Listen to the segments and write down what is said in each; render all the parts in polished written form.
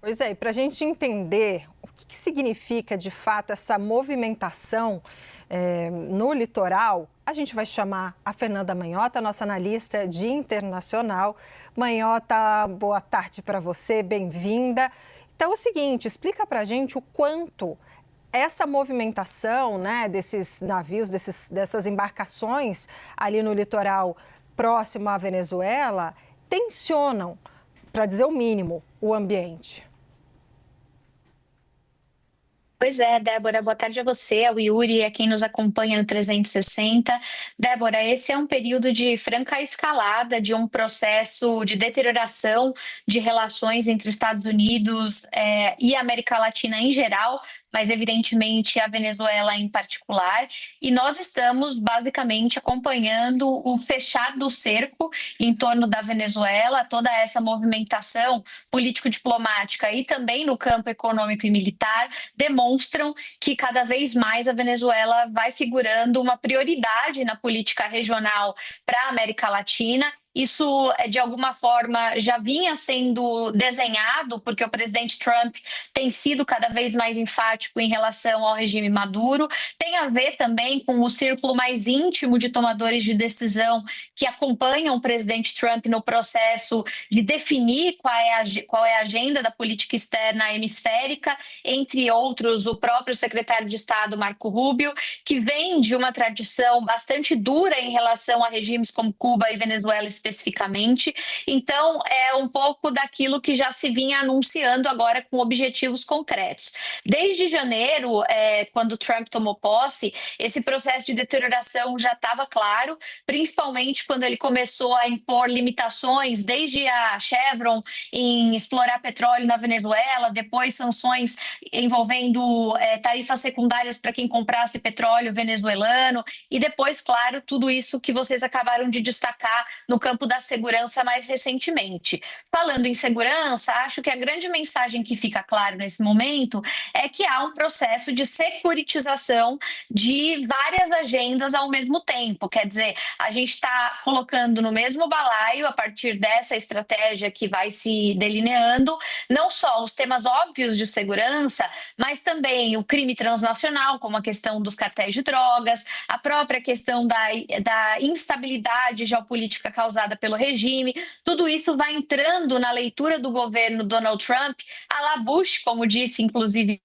Pois é, e para a gente entender o que significa de fato essa movimentação no litoral, a gente vai chamar a Fernanda Manhota, nossa analista de internacional. Manhota, boa tarde para você, bem-vinda. Então é o seguinte, explica para a gente o quanto essa movimentação, né, desses navios, dessas embarcações ali no litoral próximo à Venezuela, tensionam, para dizer o mínimo, o ambiente. Pois é, Débora, boa tarde a você, ao Yuri, a quem nos acompanha no 360. Débora, esse é um período de franca escalada de um processo de deterioração de relações entre Estados Unidos e América Latina em geral, mas evidentemente a Venezuela em particular. E nós estamos basicamente acompanhando o fechar do cerco em torno da Venezuela, toda essa movimentação político-diplomática e também no campo econômico e militar demonstram que cada vez mais a Venezuela vai figurando uma prioridade na política regional para a América Latina. Isso, de alguma forma, já vinha sendo desenhado, porque o presidente Trump tem sido cada vez mais enfático em relação ao regime Maduro. Tem a ver também com o círculo mais íntimo de tomadores de decisão que acompanham o presidente Trump no processo de definir qual é a agenda da política externa hemisférica, entre outros, o próprio secretário de Estado, Marco Rubio, que vem de uma tradição bastante dura em relação a regimes como Cuba e Venezuela especificamente. Então, é um pouco daquilo que já se vinha anunciando agora com objetivos concretos. Desde janeiro, quando Trump tomou posse, esse processo de deterioração já estava claro, principalmente quando ele começou a impor limitações, desde a Chevron em explorar petróleo na Venezuela, depois sanções envolvendo tarifas secundárias para quem comprasse petróleo venezuelano, e depois, claro, tudo isso que vocês acabaram de destacar no campo da segurança mais recentemente. Falando em segurança, acho que a grande mensagem que fica clara nesse momento é que há um processo de securitização de várias agendas ao mesmo tempo. Quer dizer, a gente está colocando no mesmo balaio, a partir dessa estratégia que vai se delineando, não só os temas óbvios de segurança, mas também o crime transnacional, como a questão dos cartéis de drogas, a própria questão da instabilidade geopolítica causada pelo regime. Tudo isso vai entrando na leitura do governo Donald Trump, à la Bush, como disse, inclusive,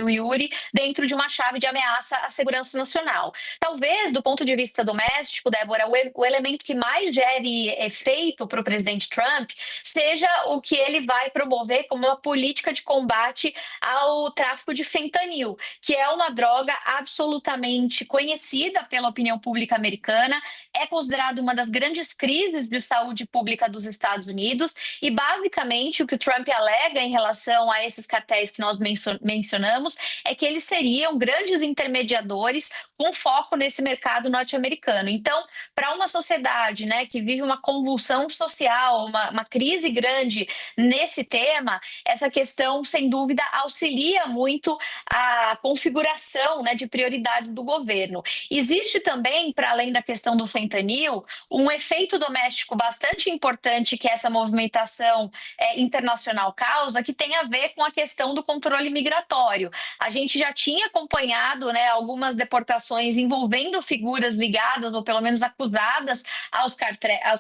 o Yuri, dentro de uma chave de ameaça à segurança nacional. Talvez, do ponto de vista doméstico, Débora, o elemento que mais gere efeito para o presidente Trump seja o que ele vai promover como uma política de combate ao tráfico de fentanil, que é uma droga absolutamente conhecida pela opinião pública americana, é considerado uma das grandes crises de saúde pública dos Estados Unidos, e basicamente o que o Trump alega em relação a esses cartéis que nós mencionamos é que eles seriam grandes intermediadores com foco nesse mercado norte-americano. Então, para uma sociedade, né, que vive uma convulsão social, uma crise grande nesse tema, essa questão, sem dúvida, auxilia muito a configuração, né, de prioridade do governo. Existe também, para além da questão do fentanil, um efeito doméstico bastante importante que essa movimentação internacional causa, que tem a ver com a questão do controle migratório. A gente já tinha acompanhado, né, algumas deportações envolvendo figuras ligadas, ou pelo menos acusadas, aos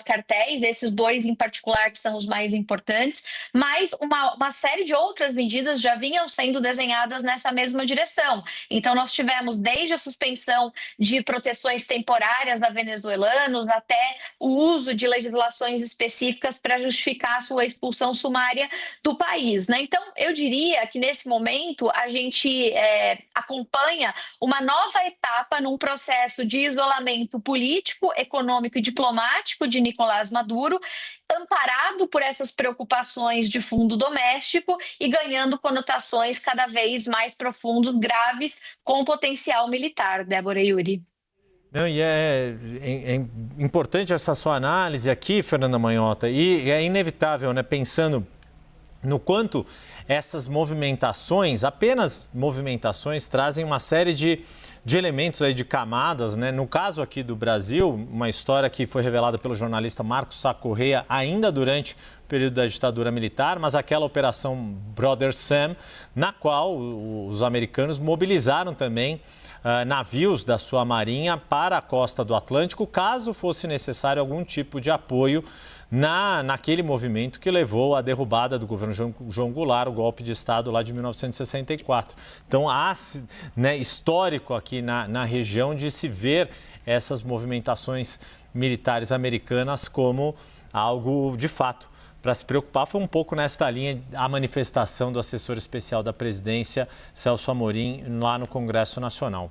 cartéis, esses dois em particular que são os mais importantes, mas uma série de outras medidas já vinham sendo desenhadas nessa mesma direção. Então, nós tivemos desde a suspensão de proteções temporárias a venezuelanos até o uso de legislações específicas para justificar a sua expulsão sumária do país, né? Então, eu diria que nesse momento a gente acompanha uma nova etapa num processo de isolamento político, econômico e diplomático de Nicolás Maduro, amparado por essas preocupações de fundo doméstico e ganhando conotações cada vez mais profundas, graves, com potencial militar. Débora e Yuri. Não, e é importante essa sua análise aqui, Fernanda Manhota, e é inevitável, né, pensando no quanto essas movimentações, apenas movimentações, trazem uma série de elementos aí, de camadas, né? No caso aqui do Brasil, uma história que foi revelada pelo jornalista Marcos Sá Correia ainda durante o período da ditadura militar, mas aquela operação Brother Sam, na qual os americanos mobilizaram também navios da sua marinha para a costa do Atlântico, caso fosse necessário algum tipo de apoio naquele movimento que levou à derrubada do governo João Goulart, o golpe de Estado lá de 1964. Então, há histórico aqui na região de se ver essas movimentações militares americanas como algo de fato para se preocupar. Foi um pouco nesta linha a manifestação do assessor especial da presidência, Celso Amorim, lá no Congresso Nacional.